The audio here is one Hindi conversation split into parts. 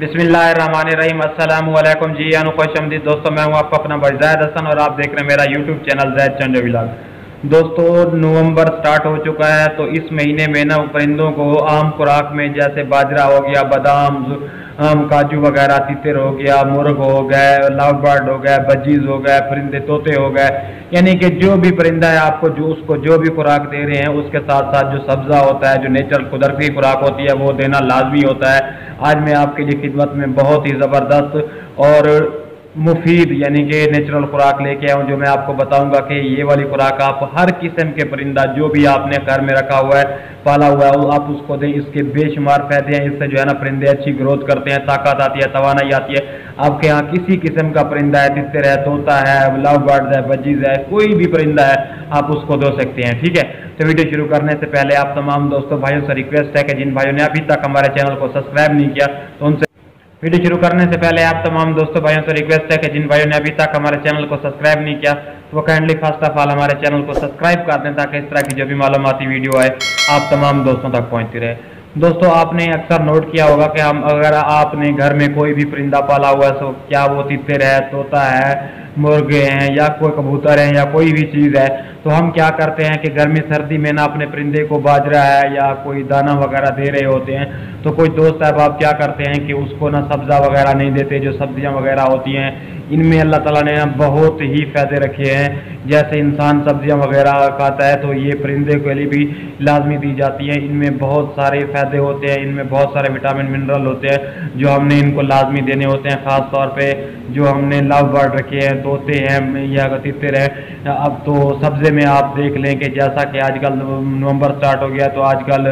बिस्मिल्लाहिर्रहमानिर्रहीम। अस्सलामु अलैकुम जी, खुशआमदीद दोस्तों। मैं हूं आपका अपना भाई ज़ैद हसन और आप देख रहे हैं मेरा यूट्यूब चैनल ज़ैद चंडो व्लॉग। दोस्तों, नवंबर स्टार्ट हो चुका है, तो इस महीने में ना परिंदों को आम खुराक में जैसे बाजरा हो गया, बादाम, काजू वगैरह, तितर हो गया, मुर्ग हो गए, लव बर्ड हो गए, बजीज हो गए, परिंदे तोते हो गए, यानी कि जो भी परिंदा है आपको जो उसको जो भी खुराक दे रहे हैं उसके साथ साथ जो सब्जा होता है, जो नेचुरल कुदरती खुराक होती है, वो देना लाजमी होता है। आज मैं आपके लिए खिदमत में बहुत ही ज़बरदस्त और मुफीद यानी कि नेचुरल खुराक लेके आया हूँ, जो मैं आपको बताऊंगा कि ये वाली खुराक आप हर किस्म के परिंदा जो भी आपने घर में रखा हुआ है, पाला हुआ है, आप उसको दें। इसके बेशुमार फायदे हैं। इससे जो है ना परिंदे अच्छी ग्रोथ करते हैं, ताकत आती है, तवानाई आती है। आपके यहाँ किसी किस्म का परिंदा है, तितर है, तोता है, लव बर्ड है, बजीज है, कोई भी परिंदा है, आप उसको दो सकते हैं। ठीक है, तो वीडियो शुरू करने से पहले आप तमाम दोस्तों भाइयों से रिक्वेस्ट है कि जिन भाइयों ने अभी तक हमारे चैनल को सब्सक्राइब नहीं किया, तो उनसे वीडियो शुरू करने से पहले आप तमाम दोस्तों भाइयों से रिक्वेस्ट है कि जिन भाइयों ने अभी तक हमारे चैनल को सब्सक्राइब नहीं किया, तो वो काइंडली फर्स्ट ऑफ ऑल हमारे चैनल को सब्सक्राइब कर दें, ताकि इस तरह की जो भी मालूमाती वीडियो आए आप तमाम दोस्तों तक पहुंचती रहे। दोस्तों, आपने अक्सर नोट किया होगा कि हम अगर आपने घर में कोई भी परिंदा पाला हुआ है, तो क्या वो तितर है, तोता है, मुर्गे हैं, या कोई कबूतर है, या कोई भी चीज़ है, तो हम क्या करते हैं कि गर्मी सर्दी में ना अपने परिंदे को बाजरा है या कोई दाना वगैरह दे रहे होते हैं, तो कोई दोस्त साहब आप क्या करते हैं कि उसको ना सब्जा वगैरह नहीं देते। जो सब्जियां वगैरह होती हैं, इनमें अल्लाह ताला ने बहुत ही फ़ायदे रखे हैं। जैसे इंसान सब्जियां वगैरह खाता है, तो ये परिंदे के लिए भी लाजमी दी जाती हैं। इनमें बहुत सारे फ़ायदे होते हैं, इनमें बहुत सारे विटामिन मिनरल होते हैं जो हमने इनको लाजमी देने होते हैं। ख़ास तौर पर जो हमने लव बर्ड रखे हैं, तोते हैं या तितर हैं। अब तो सब्ज़े में आप देख लें कि जैसा कि आजकल नवंबर स्टार्ट हो गया, तो आजकल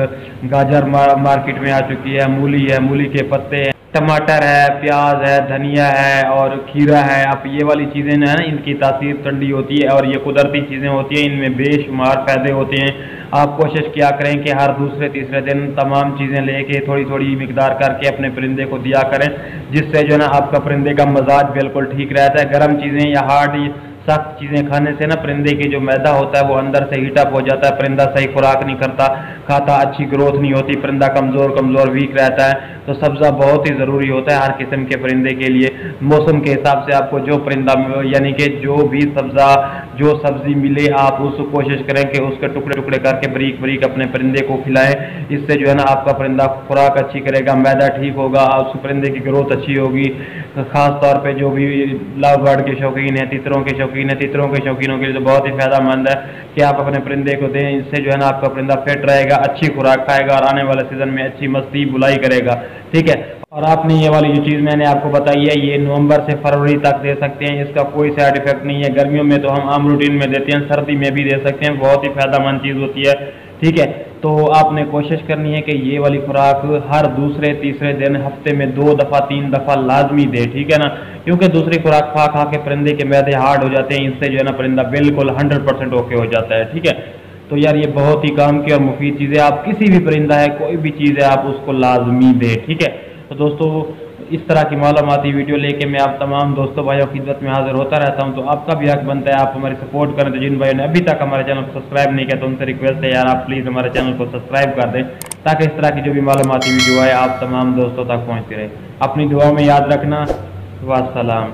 गाजर मार्केट में आ चुकी है, मूली है, मूली के पत्ते हैं, टमाटर है, प्याज है, धनिया है और खीरा है। अब ये वाली चीज़ें ना इनकी तासीर ठंडी होती है और ये कुदरती चीज़ें होती हैं, इनमें बेशुमार फ़ायदे होते हैं। आप कोशिश किया करें कि हर दूसरे तीसरे दिन तमाम चीज़ें लेके थोड़ी थोड़ी मिकदार करके अपने परिंदे को दिया करें, जिससे जो है ना आपका परिंदे का मिजाज बिल्कुल ठीक रहता है। गर्म चीज़ें या हार्ड सख्त चीज़ें खाने से ना परिंदे की जो मैदा होता है वो अंदर से हीटअप हो जाता है, परिंदा सही खुराक नहीं करता, खाता, अच्छी ग्रोथ नहीं होती, परिंदा कमज़ोर कमज़ोर वीक रहता है। तो सब्ज़ा बहुत ही ज़रूरी होता है हर किस्म के परिंदे के लिए। मौसम के हिसाब से आपको जो परिंदा यानी कि जो भी सब्ज़ा जो सब्ज़ी मिले, आप उसको कोशिश करें कि उसके टुकड़े टुकड़े करके बारीक बारीक अपने परिंदे को खिलाएं। इससे जो है ना आपका परिंदा खुराक अच्छी करेगा, मैदा ठीक होगा, उस परिंदे की ग्रोथ अच्छी होगी। ख़ास तौर पे जो भी लव बर्ड के शौकीन हैं, तितरों के शौकीन है, तितरों के शौकीनों के लिए तो बहुत ही फ़ायदेमंद है कि आप अपने परिंदे को दें। इससे जो है ना आपका परिंदा फिट रहेगा, अच्छी खुराक खाएगा और आने वाले सीज़न में अच्छी मस्ती बुलाई करेगा। ठीक है, और आपने ये वाली जो चीज़ मैंने आपको बताई है, ये नवंबर से फरवरी तक दे सकते हैं, इसका कोई साइड इफेक्ट नहीं है। गर्मियों में तो हम आम रूटीन में देते हैं, सर्दी में भी दे सकते हैं, बहुत ही फ़ायदेमंद चीज़ होती है। ठीक है, तो आपने कोशिश करनी है कि ये वाली खुराक हर दूसरे तीसरे दिन हफ्ते में 2 दफ़ा 3 दफ़ा लाजमी दे। ठीक है ना, क्योंकि दूसरी खुराक खा खा के परिंदे के मैदे हार्ड हो जाते हैं, इससे जो है ना परिंदा बिल्कुल 100% ओके हो जाता है। ठीक है, तो यार ये बहुत ही काम की और मुफीद चीज़ है। आप किसी भी परिंदा है, कोई भी चीज़ है, आप उसको लाजमी दें। ठीक है, तो दोस्तों इस तरह की मालूमाती वीडियो लेके मैं आप तमाम दोस्तों भाइयों की खिदमत में हाजिर होता रहता हूं। तो आपका भी हक बनता है आप हमारी सपोर्ट करें। तो जिन भाइयों ने अभी तक हमारे चैनल को सब्सक्राइब नहीं किया, तो उनसे रिक्वेस्ट है यार आप प्लीज़ हमारे चैनल को सब्सक्राइब कर दें, ताकि इस तरह की जो भी मालूमाती वीडियो आए आप तमाम दोस्तों तक पहुँचती रहे। अपनी दुआ में याद रखना। वास्सलाम।